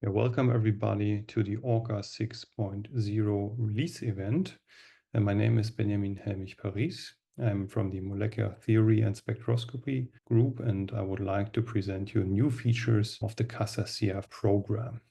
Yeah, welcome everybody to the ORCA 6.0 release event. And my name is Benjamin Helmich-Paris. I'm from the Molecular Theory and Spectroscopy group, and I would like to present you new features of the CASSCF program.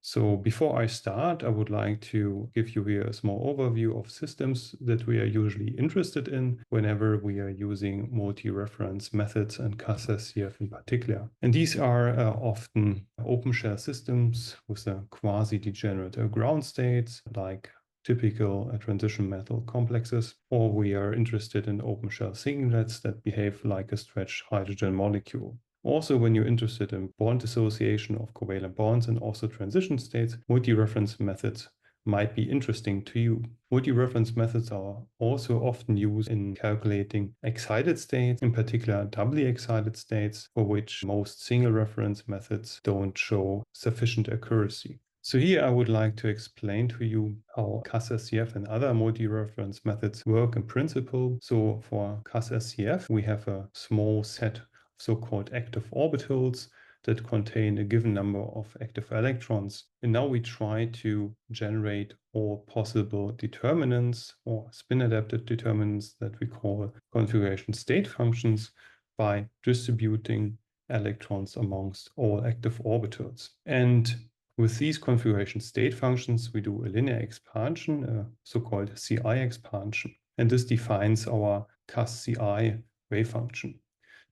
So before I start, I would like to give you here a small overview of systems that we are usually interested in whenever we are using multi-reference methods and CASSCF in particular. And these are often open shell systems with a quasi-degenerate ground states like typical transition metal complexes, or we are interested in open shell singlets that behave like a stretched hydrogen molecule. Also, when you're interested in bond dissociation of covalent bonds and also transition states, multi-reference methods might be interesting to you. Multi-reference methods are also often used in calculating excited states, in particular doubly excited states, for which most single reference methods don't show sufficient accuracy. So here I would like to explain to you how CASSCF and other multi-reference methods work in principle. So for CASSCF, we have a small set so-called active orbitals that contain a given number of active electrons. And now we try to generate all possible determinants or spin-adapted determinants that we call configuration state functions by distributing electrons amongst all active orbitals. And with these configuration state functions, we do a linear expansion, a so-called CI expansion. And this defines our CASSCI wave function.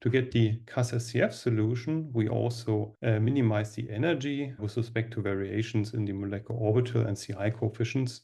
To get the CASSCF solution, we also minimize the energy with respect to variations in the molecular orbital and CI coefficients.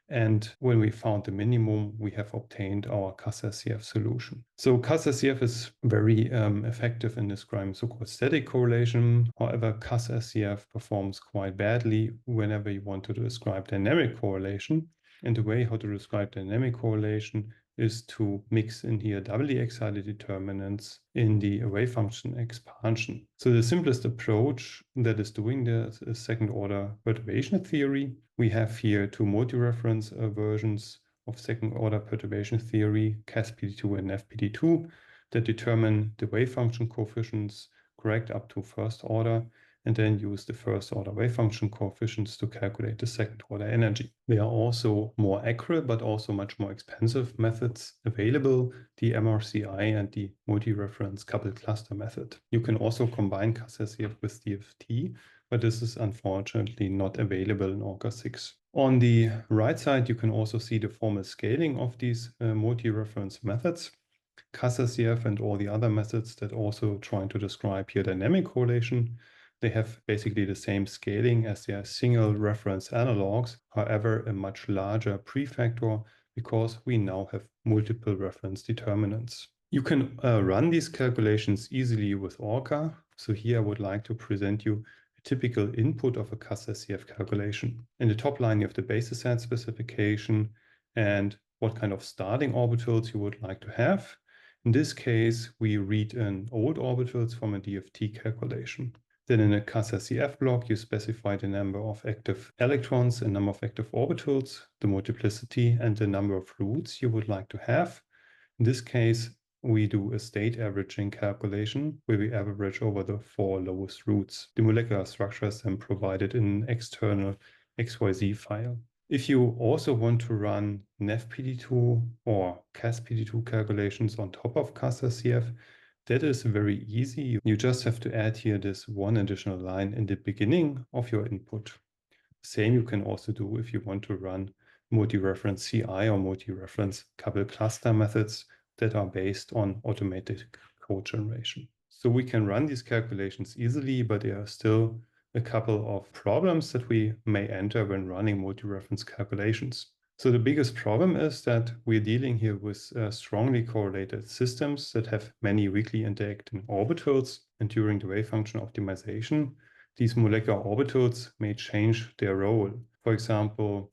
And when we found the minimum, we have obtained our CASSCF solution. So CASSCF is very effective in describing so-called static correlation. However, CASSCF performs quite badly whenever you want to describe dynamic correlation. And the way how to describe dynamic correlation is to mix in here doubly excited determinants in the wave function expansion. So the simplest approach that is doing this is second order perturbation theory. We have here two multi-reference versions of second order perturbation theory, CASSPD2 and FPD2, that determine the wave function coefficients correct up to first order, and then use the first order wave function coefficients to calculate the second order energy. There are also more accurate but also much more expensive methods available, the MRCI and the multi-reference coupled cluster method. You can also combine CASSCF with DFT, but this is unfortunately not available in ORCA 6. On the right side, you can also see the formal scaling of these multi-reference methods. CASSCF and all the other methods that also trying to describe here dynamic correlation, they have basically the same scaling as their single reference analogs, however, a much larger prefactor because we now have multiple reference determinants. You can run these calculations easily with ORCA. So here I would like to present you a typical input of a CASSCF calculation. In the top line, you have the basis set specification and what kind of starting orbitals you would like to have. In this case, we read in old orbitals from a DFT calculation. Then in a CASSCF block, you specify the number of active electrons and number of active orbitals, the multiplicity, and the number of roots you would like to have. In this case, we do a state averaging calculation where we average over the 4 lowest roots. The molecular structure is then provided in an external XYZ file. If you also want to run NEFPD2 or CASSPD2 calculations on top of CASSCF, that is very easy. You just have to add here this one additional line in the beginning of your input. Same you can also do if you want to run multi-reference CI or multi-reference coupled cluster methods that are based on automated code generation. So we can run these calculations easily, but there are still a couple of problems that we may enter when running multi-reference calculations. So the biggest problem is that we're dealing here with strongly correlated systems that have many weakly interacting orbitals, and during the wave function optimization, these molecular orbitals may change their role. For example,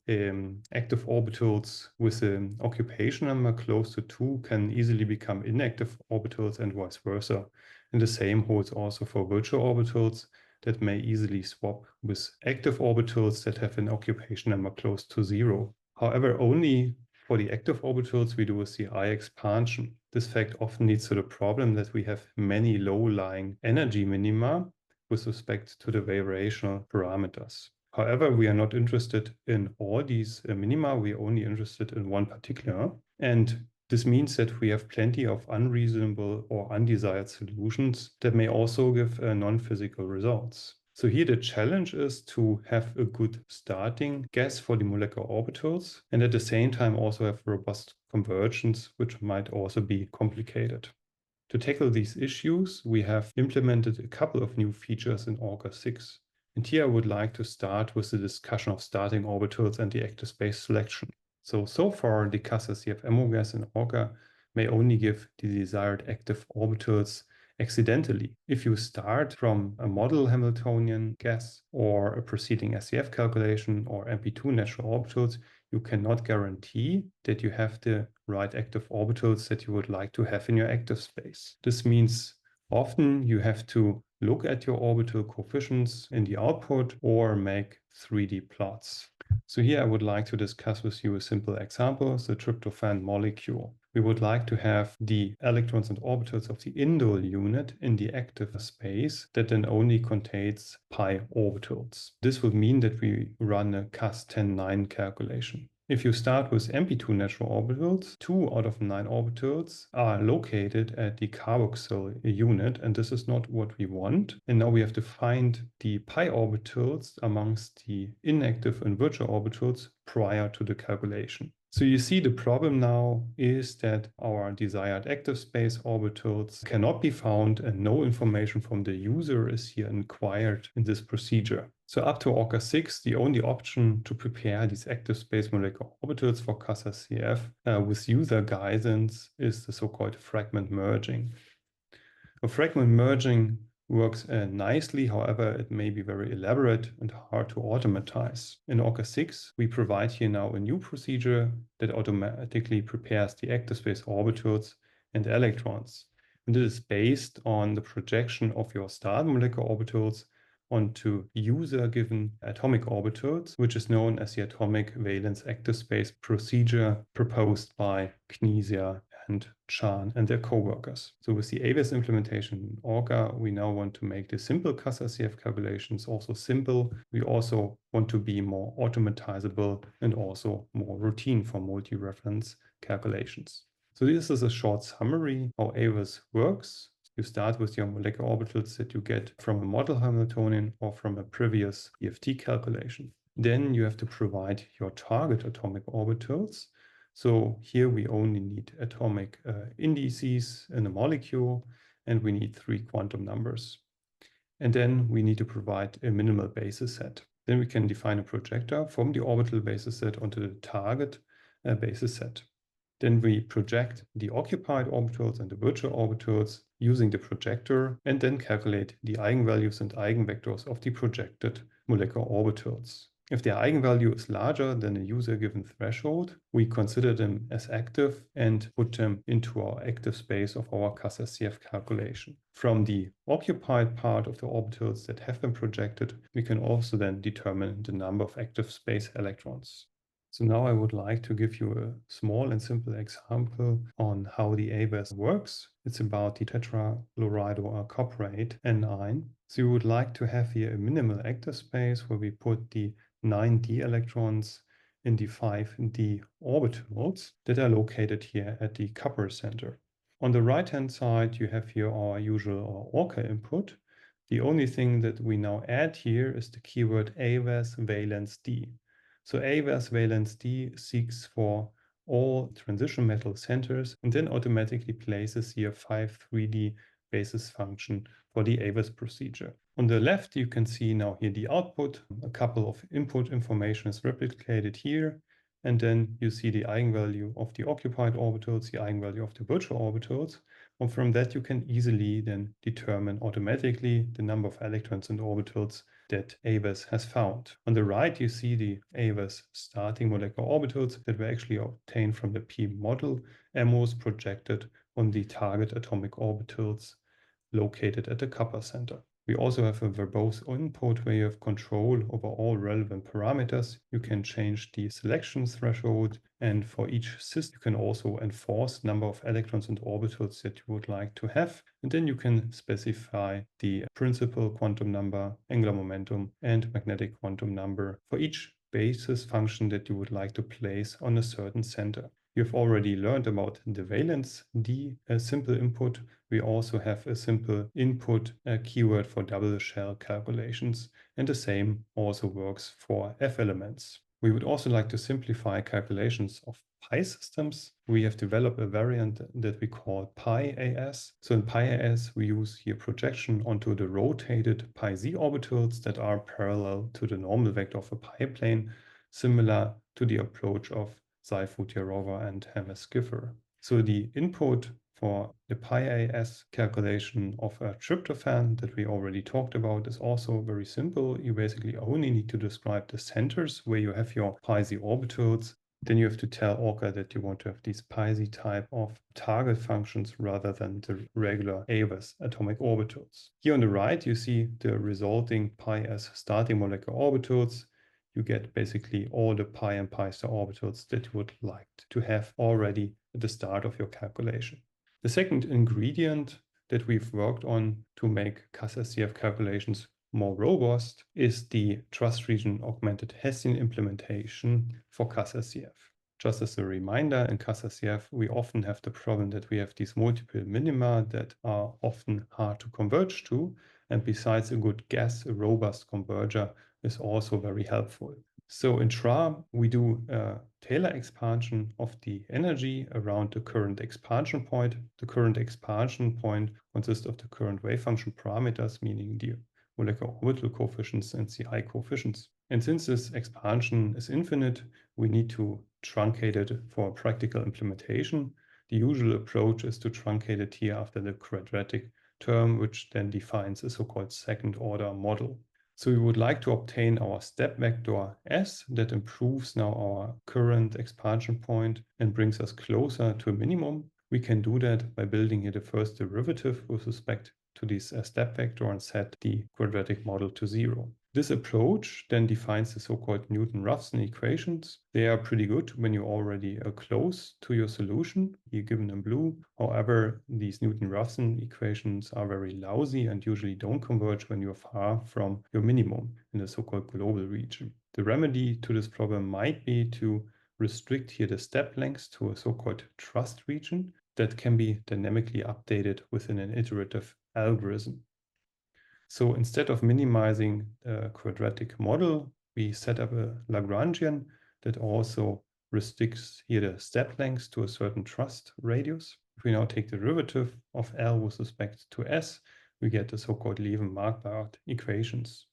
active orbitals with an occupation number close to 2 can easily become inactive orbitals and vice versa. And the same holds also for virtual orbitals that may easily swap with active orbitals that have an occupation number close to 0. However, only for the active orbitals, we do a CI expansion. This fact often leads to the problem that we have many low-lying energy minima with respect to the variational parameters. However, we are not interested in all these minima. We are only interested in one particular. And this means that we have plenty of unreasonable or undesired solutions that may also give non-physical results. So here the challenge is to have a good starting guess for the molecular orbitals and at the same time also have robust convergence, which might also be complicated. To tackle these issues, we have implemented a couple of new features in ORCA 6. And here I would like to start with the discussion of starting orbitals and the active space selection. So far, the CASSCF MO gas in ORCA may only give the desired active orbitals accidentally. If you start from a model Hamiltonian gas or a preceding SCF calculation or MP2 natural orbitals, you cannot guarantee that you have the right active orbitals that you would like to have in your active space. This means often you have to look at your orbital coefficients in the output or make 3D plots. So here I would like to discuss with you a simple example, the tryptophan molecule. We would like to have the electrons and orbitals of the indole unit in the active space that then only contains pi orbitals. This would mean that we run a CASSCF calculation. If you start with MP2 natural orbitals, 2 out of 9 orbitals are located at the carboxyl unit, and this is not what we want. And now we have to find the pi orbitals amongst the inactive and virtual orbitals prior to the calculation. So you see the problem now is that our desired active space orbitals cannot be found and no information from the user is here inquired in this procedure. So up to ORCA 6, the only option to prepare these active space molecular orbitals for CASSCF with user guidance is the so-called fragment merging. A fragment merging works nicely, however, it may be very elaborate and hard to automatize. In ORCA 6, we provide here now a new procedure that automatically prepares the active space orbitals and electrons. And this is based on the projection of your start molecular orbitals onto user-given atomic orbitals, which is known as the atomic valence active space procedure proposed by Knesia and Chan and their co-workers. So with the AVAS implementation in ORCA, we now want to make the simple CASSCF calculations also simple. We also want to be more automatizable and also more routine for multi-reference calculations. So this is a short summary how AVAS works. You start with your molecular orbitals that you get from a model Hamiltonian or from a previous EFT calculation. Then you have to provide your target atomic orbitals. So here we only need atomic indices in a molecule, and we need 3 quantum numbers. And then we need to provide a minimal basis set. Then we can define a projector from the orbital basis set onto the target basis set. Then we project the occupied orbitals and the virtual orbitals using the projector and then calculate the eigenvalues and eigenvectors of the projected molecular orbitals. If their eigenvalue is larger than a user-given threshold, we consider them as active and put them into our active space of our CASSCF calculation. From the occupied part of the orbitals that have been projected, we can also then determine the number of active space electrons. So now I would like to give you a small and simple example on how the AVAS works. It's about the tetrafluoridoalcoprate N9. So you would like to have here a minimal active space where we put the 9d electrons in the 5d orbitals that are located here at the copper center. On the right-hand side, you have here our usual ORCA input. The only thing that we now add here is the keyword AVAS valence D. So AVAS valence D seeks for all transition metal centers and then automatically places here 5 3D basis function for the AVAS procedure. On the left, you can see now here the output. A couple of input information is replicated here. And then you see the eigenvalue of the occupied orbitals, the eigenvalue of the virtual orbitals. And from that, you can easily then determine automatically the number of electrons and orbitals that AVAS has found. On the right, you see the AVAS starting molecular orbitals that were actually obtained from the P model MOs projected on the target atomic orbitals located at the copper center. We also have a verbose input where you have control over all relevant parameters. You can change the selection threshold, and for each system you can also enforce number of electrons and orbitals that you would like to have. And then you can specify the principal quantum number, angular momentum, and magnetic quantum number for each basis function that you would like to place on a certain center. You've already learned about the valence D, a simple input. We also have a simple input keyword for double shell calculations, and the same also works for F elements. We would also like to simplify calculations of pi systems. We have developed a variant that we call pi-AS. So in pi-AS, we use here projection onto the rotated pi-z orbitals that are parallel to the normal vector of a pi plane, similar to the approach of Seyfuth-Yarova and Helmich-Paris. So the input for the pi-AS calculation of a tryptophan that we already talked about is also very simple. You basically only need to describe the centers where you have your pi-z orbitals. Then you have to tell ORCA that you want to have these pi-z type of target functions rather than the regular AWS atomic orbitals. Here on the right, you see the resulting pi-s starting molecular orbitals. You get basically all the pi and pi star orbitals that you would like to have already at the start of your calculation. The second ingredient that we've worked on to make CASSCF calculations more robust is the trust region augmented Hessian implementation for CASSCF. Just as a reminder, in CASSCF, we often have the problem that we have these multiple minima that are often hard to converge to. And besides a good guess, a robust converger is also very helpful. So in TRA, we do a Taylor expansion of the energy around the current expansion point. The current expansion point consists of the current wave function parameters, meaning the molecular orbital coefficients and CI coefficients. And since this expansion is infinite, we need to truncate it for practical implementation. The usual approach is to truncate it here after the quadratic term, which then defines a so-called second order model. So we would like to obtain our step vector S that improves now our current expansion point and brings us closer to a minimum. We can do that by building here the first derivative with respect to this step vector and set the quadratic model to 0. This approach then defines the so-called Newton-Raphson equations. They are pretty good when you already are close to your solution, here given in blue. However, these Newton-Raphson equations are very lousy and usually don't converge when you're far from your minimum in the so-called global region. The remedy to this problem might be to restrict here the step lengths to a so-called trust region that can be dynamically updated within an iterative algorithm. So instead of minimizing the quadratic model, we set up a Lagrangian that also restricts here the step lengths to a certain trust radius. If we now take the derivative of L with respect to S, we get the so-called Leavenberg-Marquardt equations.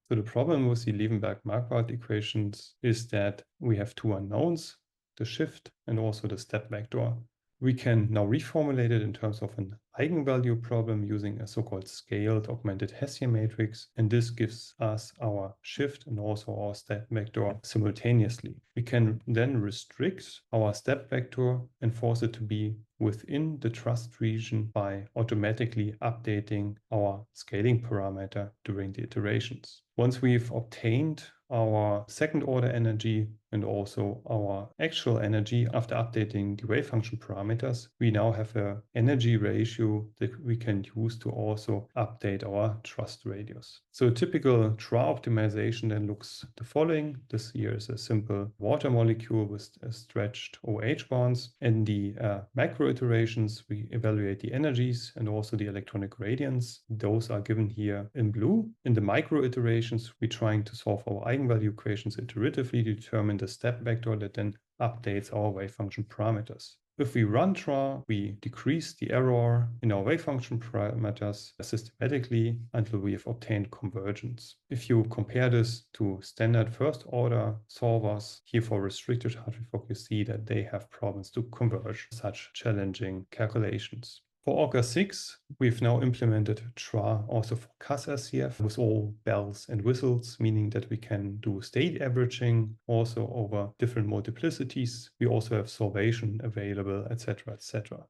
So the problem with the Leavenberg-Marquardt equations is that we have two unknowns, the shift and also the step vector. We can now reformulate it in terms of an eigenvalue problem using a so-called scaled augmented Hessian matrix, and this gives us our shift and also our step vector simultaneously. We can then restrict our step vector and force it to be within the trust region by automatically updating our scaling parameter during the iterations. Once we've obtained our second order energy and also our actual energy after updating the wave function parameters, we now have an energy ratio that we can use to also update our trust radius. So a typical TRA optimization then looks the following. This here is a simple water molecule with stretched OH bonds. In the macro iterations, we evaluate the energies and also the electronic gradients. Those are given here in blue. In the micro iterations, we're trying to solve our eigenvalue equations iteratively to determine the step vector that then updates our wave function parameters. If we run TRA, we decrease the error in our wave function parameters systematically until we have obtained convergence. If you compare this to standard first order solvers, here for restricted Hartree-Fock, you see that they have problems to converge such challenging calculations. For ORCA 6, we've now implemented TRA also for CASSCF with all bells and whistles, meaning that we can do state averaging also over different multiplicities. We also have solvation available, etc., etc.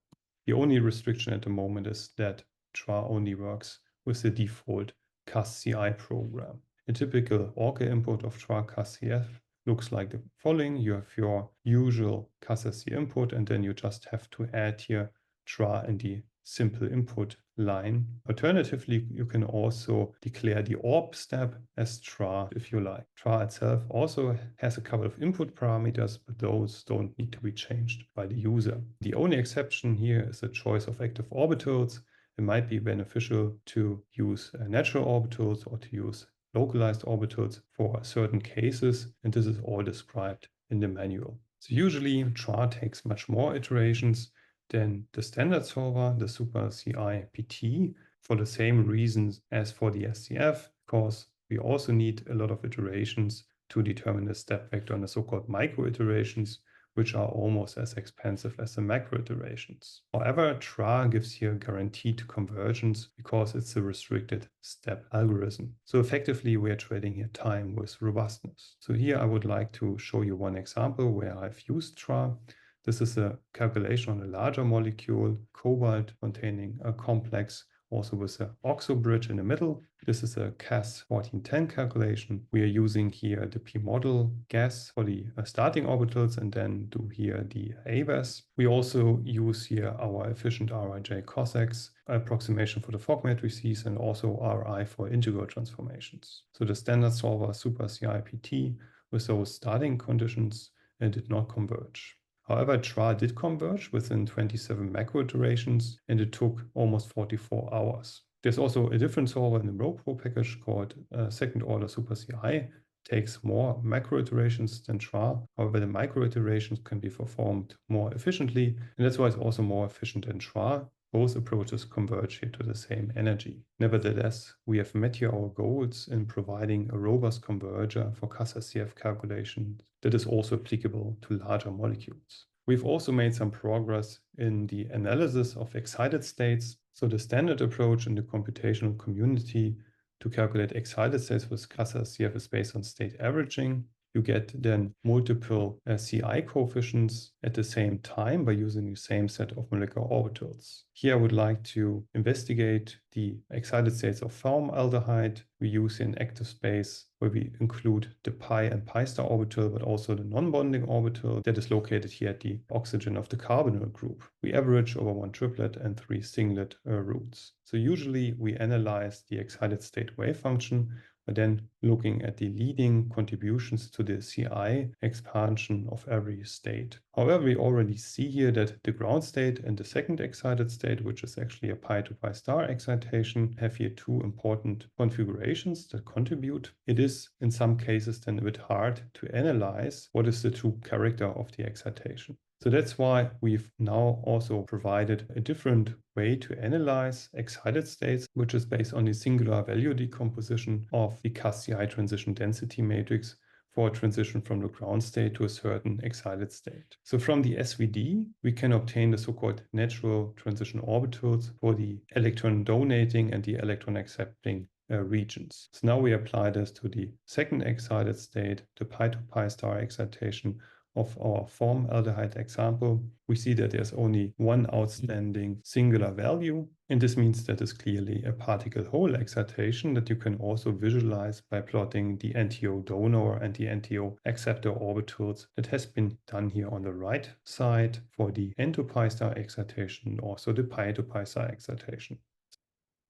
The only restriction at the moment is that TRA only works with the default CASSCI program. A typical ORCA input of TRA CASSCF looks like the following. You have your usual CASSCF input, and then you just have to add here TRA in the simple input line. Alternatively, you can also declare the ORB step as TRA if you like. TRA itself also has a couple of input parameters, but those don't need to be changed by the user. The only exception here is the choice of active orbitals. It might be beneficial to use natural orbitals or to use localized orbitals for certain cases, and this is all described in the manual. So usually TRA takes much more iterations than the standard solver, the Super CI-PT, for the same reasons as for the SCF, because we also need a lot of iterations to determine the step vector and the so-called micro iterations, which are almost as expensive as the macro iterations. However, TRA gives here guaranteed convergence because it's a restricted step algorithm. So effectively, we are trading here time with robustness. So here I would like to show you one example where I've used TRA. This is a calculation on a larger molecule, cobalt, containing a complex, also with an OXO bridge in the middle. This is a CAS 1410 calculation. We are using here the p-model gas for the starting orbitals and then do here the AVAS. We also use here our efficient Rij Cossacks approximation for the fog matrices and also Ri for integral transformations. So the standard solver Super CI-PT with those starting conditions did not converge. However, TRA did converge within 27 macro iterations, and it took almost 44 hours. There's also a different solver in the RoPro package called second order Super CI. Takes more macro iterations than TRA. However, the micro iterations can be performed more efficiently, and that's why it's also more efficient than TRA. Both approaches converge here to the same energy. Nevertheless, we have met here our goals in providing a robust converger for CASSCF calculations that is also applicable to larger molecules. We've also made some progress in the analysis of excited states. So the standard approach in the computational community to calculate excited states with CASSCF is based on state averaging. You get then multiple CI coefficients at the same time by using the same set of molecular orbitals. Here I would like to investigate the excited states of formaldehyde. We use an active space where we include the pi and pi star orbital, but also the non-bonding orbital that is located here at the oxygen of the carbonyl group. We average over one triplet and 3 singlet roots. So usually we analyze the excited state wave function, but then looking at the leading contributions to the CI expansion of every state. However, we already see here that the ground state and the second excited state, which is actually a pi to pi star excitation, have here two important configurations that contribute. It is in some cases then a bit hard to analyze what is the true character of the excitation. So that's why we've now also provided a different way to analyze excited states, which is based on the singular value decomposition of the CASSCI transition density matrix for a transition from the ground state to a certain excited state. So from the SVD, we can obtain the so-called natural transition orbitals for the electron donating and the electron accepting regions. So now we apply this to the second excited state, the pi to pi star excitation of our formaldehyde example. We see that there's only one outstanding singular value, and this means that it's clearly a particle hole excitation that you can also visualize by plotting the NTO donor and the NTO acceptor orbitals that has been done here on the right side for the N to pi star excitation and also the pi to pi star excitation.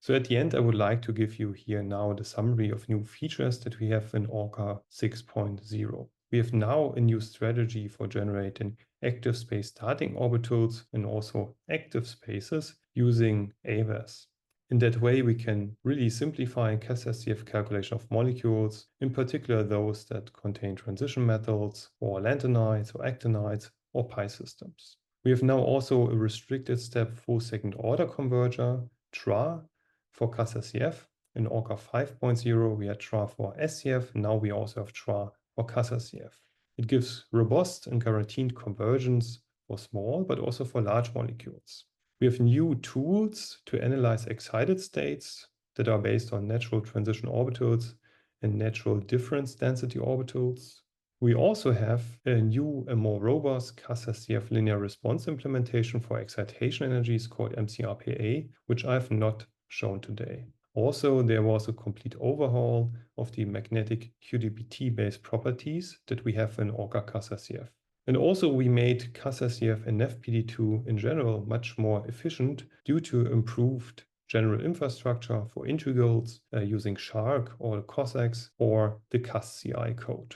So at the end, I would like to give you here now the summary of new features that we have in ORCA 6.0. We have now a new strategy for generating active space starting orbitals and also active spaces using AVAS. In that way, we can really simplify CASSCF calculation of molecules, in particular those that contain transition metals or lanthanides or actinides or pi systems. We have now also a restricted step full second order converger, TRA, for CASSCF. In ORCA 5.0, we had TRA for SCF. Now we also have TRA for CASSCF. It gives robust and guaranteed convergence for small, but also for large molecules. We have new tools to analyze excited states that are based on natural transition orbitals and natural difference density orbitals. We also have a new and more robust CASSCF linear response implementation for excitation energies called MCRPA, which I have not shown today. Also, there was a complete overhaul of the magnetic QDBT-based properties that we have in ORCA CASSCF. And also we made CASSCF and NFPD2 in general much more efficient due to improved general infrastructure for integrals using Shark or COSAX or the CASSCI code.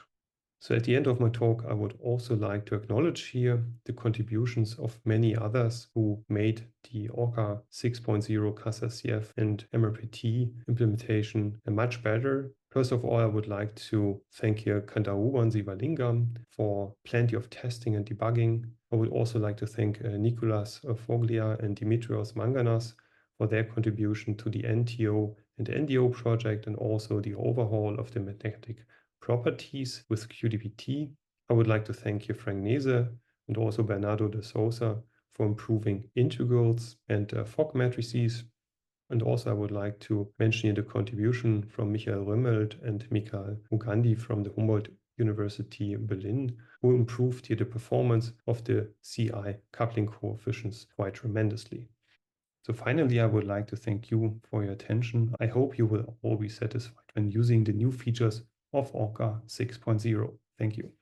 So at the end of my talk, I would also like to acknowledge here the contributions of many others who made the ORCA 6.0 CASSCF and MRPT implementation much better. First of all, I would like to thank here Kandaruban Sivalingam for plenty of testing and debugging. I would also like to thank Nicolas Foglia and Dimitrios Manganas for their contribution to the NTO and NDO project and also the overhaul of the magnetic properties with QDBT. I would like to thank you, Frank Nese, and also Bernardo de Souza for improving integrals and fog matrices. And also I would like to mention here the contribution from Michael Römmelt and Mikael Mugandi from the Humboldt University in Berlin, who improved here the performance of the CI coupling coefficients quite tremendously. So finally, I would like to thank you for your attention. I hope you will all be satisfied when using the new features of ORCA 6.0. Thank you.